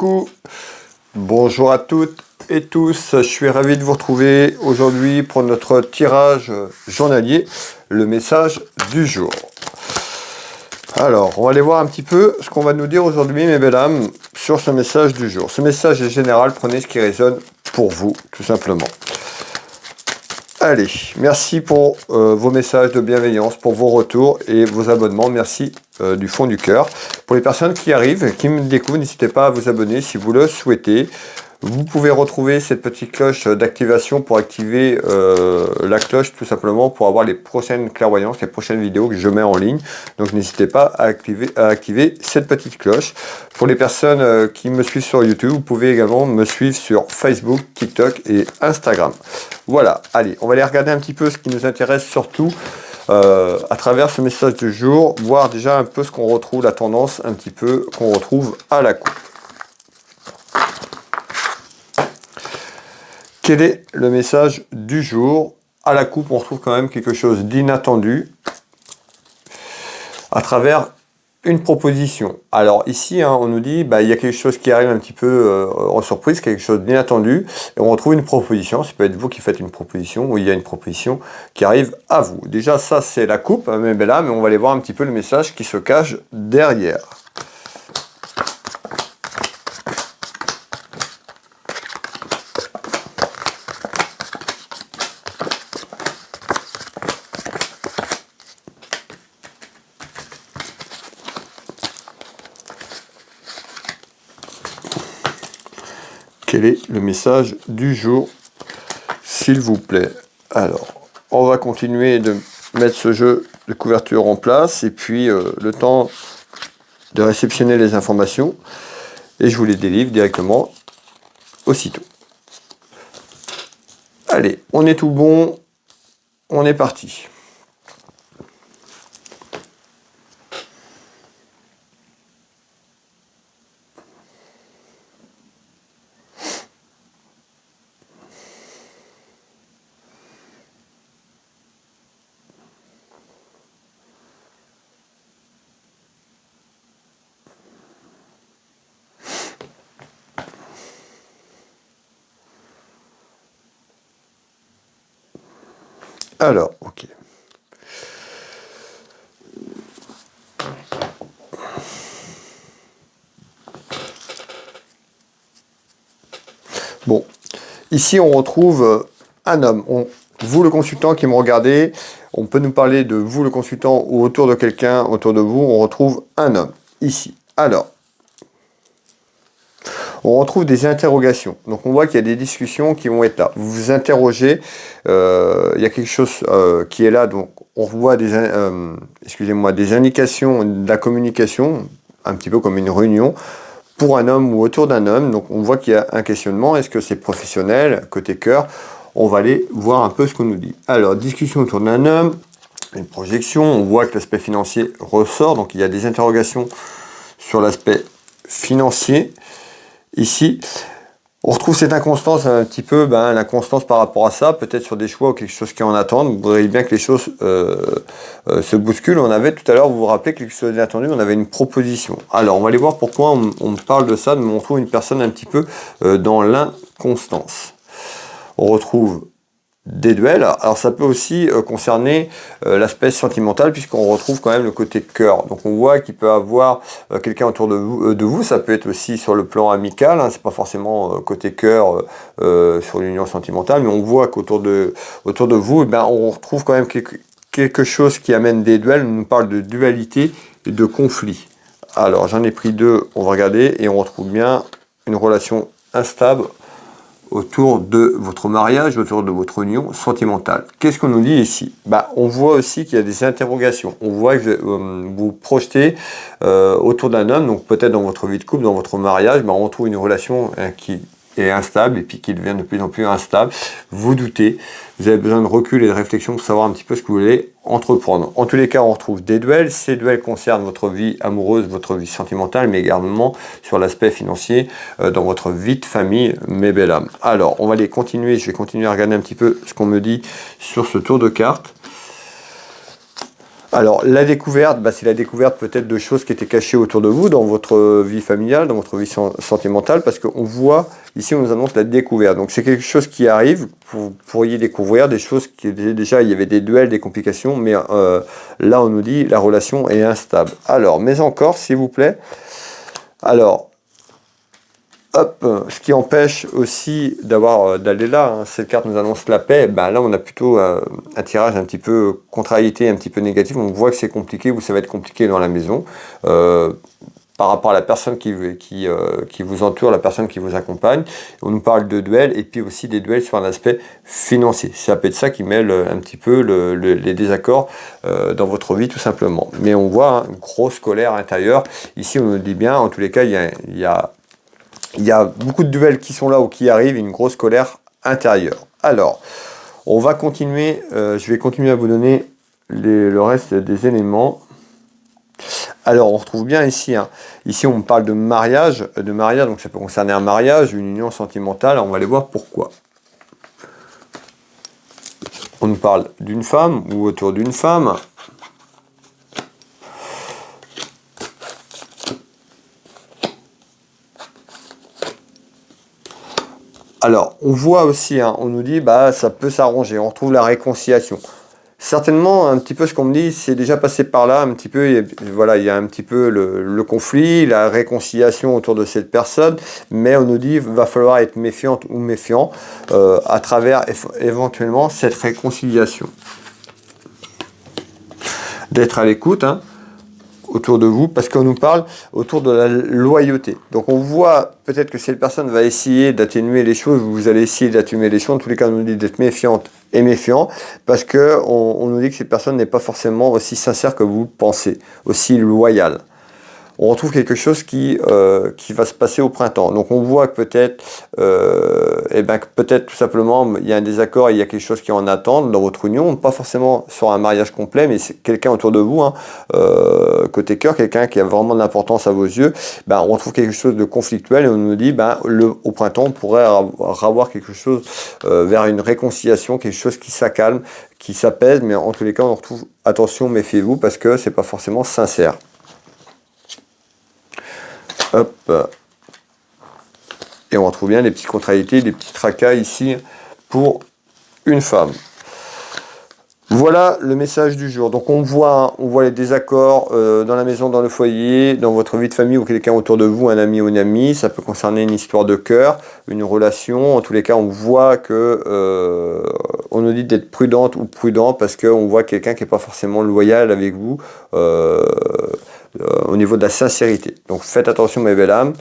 Coucou, bonjour à toutes et tous, je suis ravi de vous retrouver aujourd'hui pour notre tirage journalier, le message du jour. Alors, on va aller voir un petit peu ce qu'on va nous dire aujourd'hui, mes belles âmes, sur ce message du jour. Ce message est général, prenez ce qui résonne pour vous, tout simplement. Allez, merci pour vos messages de bienveillance, pour vos retours et vos abonnements. Merci du fond du cœur. Pour les personnes qui arrivent, qui me découvrent, n'hésitez pas à vous abonner si vous le souhaitez. Vous pouvez retrouver cette petite cloche d'activation pour activer la cloche tout simplement pour avoir les prochaines clairvoyances, les prochaines vidéos que je mets en ligne. Donc n'hésitez pas à activer cette petite cloche. Pour les personnes qui me suivent sur YouTube, vous pouvez également me suivre sur Facebook, TikTok et Instagram. Voilà, allez, on va aller regarder un petit peu ce qui nous intéresse surtout à travers ce message du jour, voir déjà un peu ce qu'on retrouve, la tendance un petit peu qu'on retrouve à la coupe. Quel est le message du jour? À la coupe, on retrouve quand même quelque chose d'inattendu à travers une proposition. Alors ici, on nous dit, il y a quelque chose qui arrive un petit peu en surprise, quelque chose d'inattendu, et on retrouve une proposition. Ça peut être vous qui faites une proposition, ou il y a une proposition qui arrive à vous. Déjà, ça, c'est la coupe, mes belles âmes, mais on va aller voir un petit peu le message qui se cache derrière. Quel est le message du jour, s'il vous plaît? Alors, on va continuer de mettre ce jeu de couverture en place, et puis le temps de réceptionner les informations, et je vous les délivre directement aussitôt. Allez, on est tout bon, on est parti. Alors, ok. Bon, ici on retrouve un homme. Vous le consultant qui me regardez, on peut nous parler de vous le consultant ou autour de quelqu'un, autour de vous, on retrouve un homme, ici. Alors, on retrouve des interrogations. Donc on voit qu'il y a des discussions qui vont être là. Vous vous interrogez, il y a quelque chose qui est là, donc on voit des indications de la communication, un petit peu comme une réunion, pour un homme ou autour d'un homme. Donc on voit qu'il y a un questionnement, est-ce que c'est professionnel, côté cœur? On va aller voir un peu ce qu'on nous dit. Alors, discussion autour d'un homme, une projection, on voit que l'aspect financier ressort, donc il y a des interrogations sur l'aspect financier. Ici, on retrouve cette inconstance un petit peu, l'inconstance par rapport à ça, peut-être sur des choix ou quelque chose qui en attend. Vous voudriez bien que les choses se bousculent. On avait tout à l'heure, vous vous rappelez, quelque chose d'inattendu, on avait une proposition. Alors, on va aller voir pourquoi on parle de ça, mais on trouve une personne un petit peu dans l'inconstance. On retrouve des duels. Alors ça peut aussi concerner l'aspect sentimental, puisqu'on retrouve quand même le côté cœur. Donc on voit qu'il peut avoir quelqu'un autour de vous, ça peut être aussi sur le plan amical, c'est pas forcément côté cœur sur l'union sentimentale, mais on voit qu'autour de vous, on retrouve quand même quelque chose qui amène des duels. On nous parle de dualité et de conflit. Alors j'en ai pris deux, on va regarder, et on retrouve bien une relation instable autour de votre mariage, autour de votre union sentimentale. Qu'est-ce qu'on nous dit ici? On voit aussi qu'il y a des interrogations. On voit que vous projetez autour d'un homme, donc peut-être dans votre vie de couple, dans votre mariage, on trouve une relation qui est instable et puis qui devient de plus en plus instable. Vous doutez, vous avez besoin de recul et de réflexion pour savoir un petit peu ce que vous voulez entreprendre. En tous les cas, on retrouve des duels. Ces duels concernent votre vie amoureuse, votre vie sentimentale, mais également sur l'aspect financier dans votre vie de famille, mes belles âmes. Alors, on va aller continuer. Je vais continuer à regarder un petit peu ce qu'on me dit sur ce tour de cartes. Alors, la découverte, c'est la découverte peut-être de choses qui étaient cachées autour de vous, dans votre vie familiale, dans votre vie sentimentale, parce qu'on voit, ici on nous annonce la découverte. Donc c'est quelque chose qui arrive, vous pourriez découvrir des choses qui étaient déjà, il y avait des duels, des complications, mais là on nous dit la relation est instable. Alors, mais encore, s'il vous plaît, alors, hop, ce qui empêche aussi d'aller là, cette carte nous annonce la paix, là on a plutôt un tirage un petit peu contrariété, un petit peu négatif, on voit que c'est compliqué ou ça va être compliqué dans la maison, par rapport à la personne qui vous entoure, la personne qui vous accompagne. On nous parle de duels et puis aussi des duels sur un aspect financier. Ça peut être ça qui mêle un petit peu les désaccords dans votre vie tout simplement. Mais on voit une grosse colère intérieure. Ici on nous dit bien, en tous les cas, il y a beaucoup de duels qui sont là ou qui arrivent, une grosse colère intérieure. Alors, on va continuer, je vais continuer à vous donner le reste des éléments. Alors, on retrouve bien ici, ici on parle de mariage, donc ça peut concerner un mariage, une union sentimentale, on va aller voir pourquoi. On nous parle d'une femme ou autour d'une femme. Alors, on voit aussi, on nous dit, ça peut s'arranger, on retrouve la réconciliation. Certainement, un petit peu ce qu'on me dit, c'est déjà passé par là, un petit peu, il y a un petit peu le conflit, la réconciliation autour de cette personne, mais on nous dit, va falloir être méfiante ou méfiant à travers éventuellement cette réconciliation. D'être à l'écoute, autour de vous, parce qu'on nous parle autour de la loyauté. Donc on voit peut-être que cette personne va essayer d'atténuer les choses, vous allez essayer d'atténuer les choses, en tous les cas on nous dit d'être méfiante et méfiant, parce que on nous dit que cette personne n'est pas forcément aussi sincère que vous pensez, aussi loyale. On retrouve quelque chose qui va se passer au printemps. Donc on voit que peut-être peut-être tout simplement il y a un désaccord, il y a quelque chose qui est en attente dans votre union, pas forcément sur un mariage complet, mais c'est quelqu'un autour de vous, côté cœur, quelqu'un qui a vraiment de l'importance à vos yeux. On retrouve quelque chose de conflictuel et on nous dit au printemps on pourrait avoir quelque chose vers une réconciliation, quelque chose qui s'accalme, qui s'apaise, mais en tous les cas on retrouve attention, méfiez-vous parce que c'est pas forcément sincère. Hop. Et on retrouve bien les petites contrariétés, les petits tracas ici pour une femme. Voilà le message du jour. Donc on voit les désaccords dans la maison, dans le foyer, dans votre vie de famille ou quelqu'un autour de vous, un ami ou une amie. Ça peut concerner une histoire de cœur, une relation. En tous les cas, on voit que on nous dit d'être prudente ou prudent parce qu'on voit quelqu'un qui n'est pas forcément loyal avec vous. Au niveau de la sincérité. Donc faites attention mes belles âmes,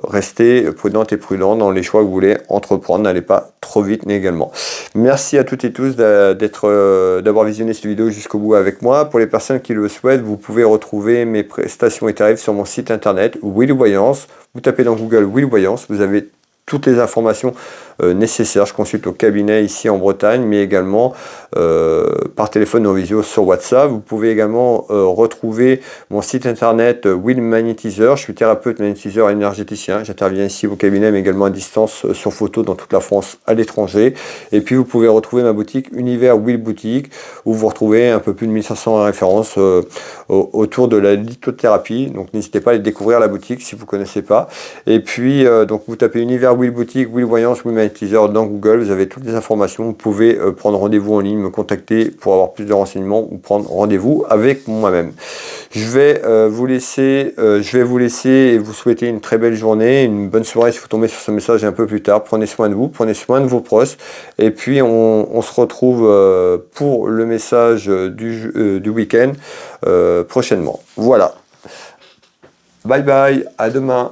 restez prudentes et prudents dans les choix que vous voulez entreprendre, n'allez pas trop vite également. Merci à toutes et tous d'avoir visionné cette vidéo jusqu'au bout avec moi. Pour les personnes qui le souhaitent, vous pouvez retrouver mes prestations et tarifs sur mon site internet Willy Voyance. Vous tapez dans Google Willy Voyance, vous avez toutes les informations nécessaires. Je consulte au cabinet ici en Bretagne, mais également par téléphone ou en visio sur WhatsApp. Vous pouvez également retrouver mon site internet Will Magnétiseur. Je suis thérapeute, magnétiseur, énergéticien. J'interviens ici au cabinet, mais également à distance sur photo dans toute la France, à l'étranger. Et puis vous pouvez retrouver ma boutique Univers Will Boutique, où vous retrouvez un peu plus de 1500 références autour de la lithothérapie. Donc n'hésitez pas à aller découvrir la boutique si vous ne connaissez pas. Et puis donc vous tapez Univers Will Boutique, Will Voyance, Will Magnétiseur dans Google, vous avez toutes les informations, vous pouvez prendre rendez-vous en ligne, me contacter pour avoir plus de renseignements ou prendre rendez-vous avec moi-même. Je vais vous laisser et vous souhaiter une très belle journée, une bonne soirée si vous tombez sur ce message un peu plus tard. Prenez soin de vous, prenez soin de vos proches et puis on se retrouve pour le message du week-end prochainement. Voilà. Bye bye, à demain.